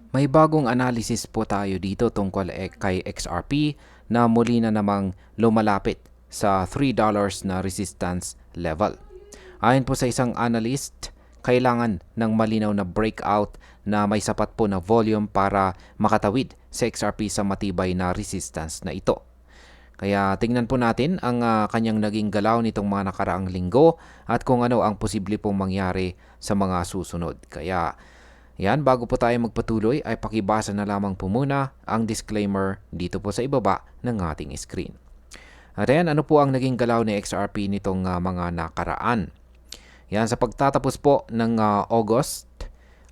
May bagong analysis po tayo dito tungkol kay XRP na muli na namang lumalapit sa $3 na resistance level. Ayon po sa isang analyst, kailangan ng malinaw na breakout na may sapat po na volume para makatawid sa XRP sa matibay na resistance na ito. Kaya tingnan po natin ang kanyang naging galaw nitong mga nakaraang linggo at kung ano ang posible pong mangyari sa mga susunod. Kaya yan, bago po tayo magpatuloy ay pakibasa na lamang po muna ang disclaimer dito po sa ibaba ng ating screen. At ayan, ano po ang naging galaw ni XRP nitong mga nakaraan? Yan, sa pagtatapos po ng August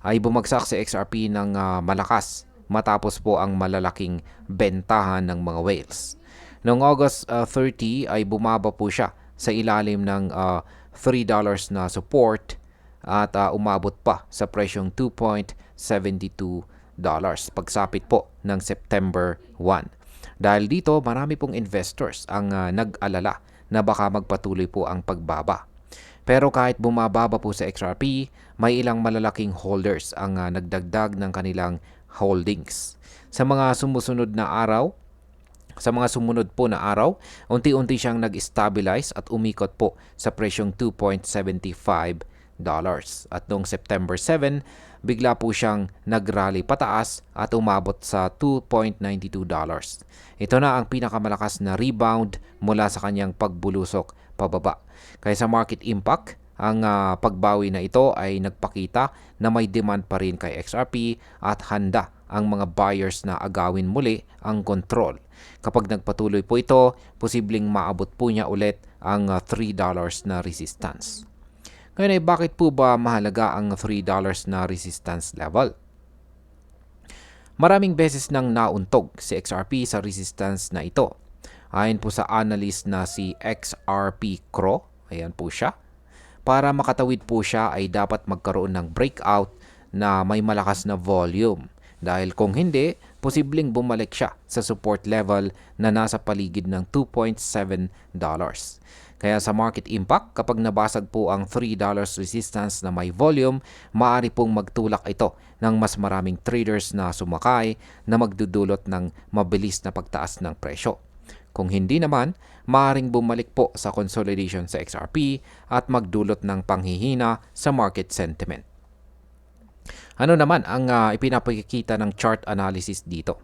ay bumagsak si XRP ng malakas matapos po ang malalaking bentahan ng mga whales. Noong August 30 ay bumaba po siya sa ilalim ng $3 na support at umabot pa sa presyong $2.72 pagsapit po ng September 1. Dahil dito, marami pong investors ang nag-alala na baka magpatuloy po ang pagbaba. Pero kahit bumababa po sa XRP, may ilang malalaking holders ang nagdagdag ng kanilang holdings. Sa mga sumunod po na araw, unti-unti siyang nag-stabilize at umikot po sa presyong $2.75. At noong September 7, bigla po siyang nag-rally pataas at umabot sa $2.92. Ito na ang pinakamalakas na rebound mula sa kanyang pagbulusok pababa. Kaya sa market impact, ang pagbawi na ito ay nagpakita na may demand pa rin kay XRP at handa ang mga buyers na agawin muli ang control. Kapag nagpatuloy po ito, posibleng maabot po niya ulit ang $3 na resistance. Ngayon ay bakit po ba mahalaga ang $3 na resistance level? Maraming beses nang nauntog si XRP sa resistance na ito. Ayon po sa analyst na si XRP Crow, ayan po siya, para makatawid po siya ay dapat magkaroon ng breakout na may malakas na volume. Dahil kung hindi, posibleng bumalik siya sa support level na nasa paligid ng $2.7. Kaya sa market impact, kapag nabasag po ang $3 resistance na may volume, maaari pong magtulak ito ng mas maraming traders na sumakay na magdudulot ng mabilis na pagtaas ng presyo. Kung hindi naman, maaaring bumalik po sa consolidation sa XRP at magdulot ng panghihina sa market sentiment. Ano naman ang ipinapakikita ng chart analysis dito?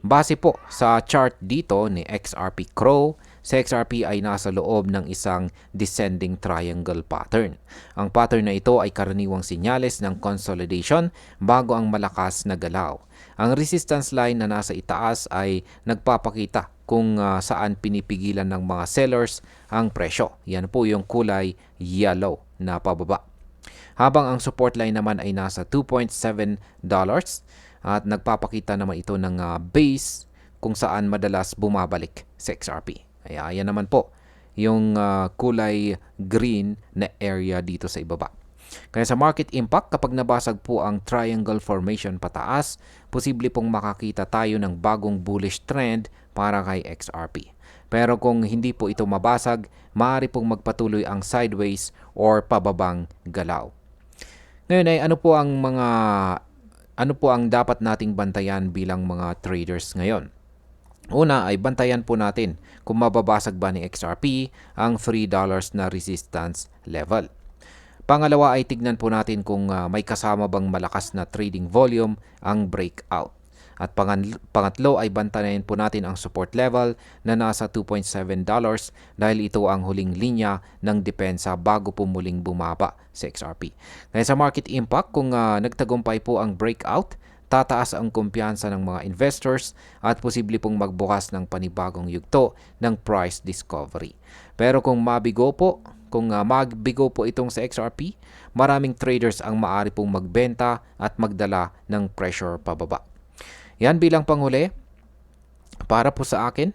Base po sa chart dito ni XRP Crow, sa XRP ay nasa loob ng isang descending triangle pattern. Ang pattern na ito ay karaniwang senyales ng consolidation bago ang malakas na galaw. Ang resistance line na nasa itaas ay nagpapakita kung saan pinipigilan ng mga sellers ang presyo. Yan po yung kulay yellow na pababa. Habang ang support line naman ay nasa $2.7 at nagpapakita naman ito ng base kung saan madalas bumabalik sa XRP. Kaya ayan naman po yung kulay green na area dito sa ibaba. Kaya sa market impact, kapag nabasag po ang triangle formation pataas, posible pong makakita tayo ng bagong bullish trend para kay XRP. Pero kung hindi po ito mabasag, maaari pong magpatuloy ang sideways or pababang galaw. Ngayon ay ano po ang dapat nating bantayan bilang mga traders ngayon? Una ay bantayan po natin kung mababasag ba ni XRP ang $3 na resistance level. Pangalawa ay tignan po natin kung may kasama bang malakas na trading volume ang breakout. At pangatlo ay bantayan po natin ang support level na nasa $2.7 dahil ito ang huling linya ng depensa bago po muling bumaba sa XRP. Kaya sa market impact, kung nagtagumpay po ang breakout, tataas ang kumpiyansa ng mga investors at posible pong magbukas ng panibagong yugto ng price discovery. Pero kung mabigo po itong sa XRP, maraming traders ang maaari pong magbenta at magdala ng pressure pababa. Yan bilang panghuli, para po sa akin,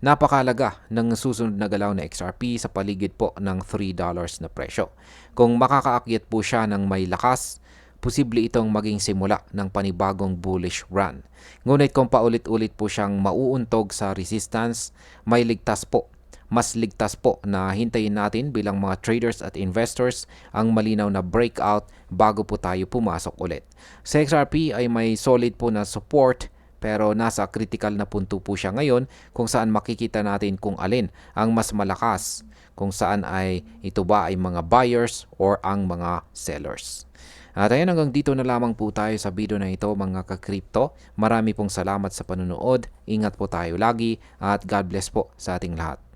napakalaga ng susunod na galaw na XRP sa paligid po ng $3 na presyo. Kung makakaakyat po siya ng may lakas, posible itong maging simula ng panibagong bullish run. Ngunit kung paulit-ulit po siyang mauuntog sa resistance, may ligtas po mas ligtas po na hintayin natin bilang mga traders at investors ang malinaw na breakout bago po tayo pumasok ulit. Sa XRP ay may solid po na support pero nasa critical na punto po siya ngayon kung saan makikita natin kung alin ang mas malakas, kung saan ay ito ba ay mga buyers or ang mga sellers. At ayun, hanggang dito na lamang po tayo sa video na ito mga ka-crypto. Marami pong salamat sa panunood. Ingat po tayo lagi at God bless po sa ating lahat.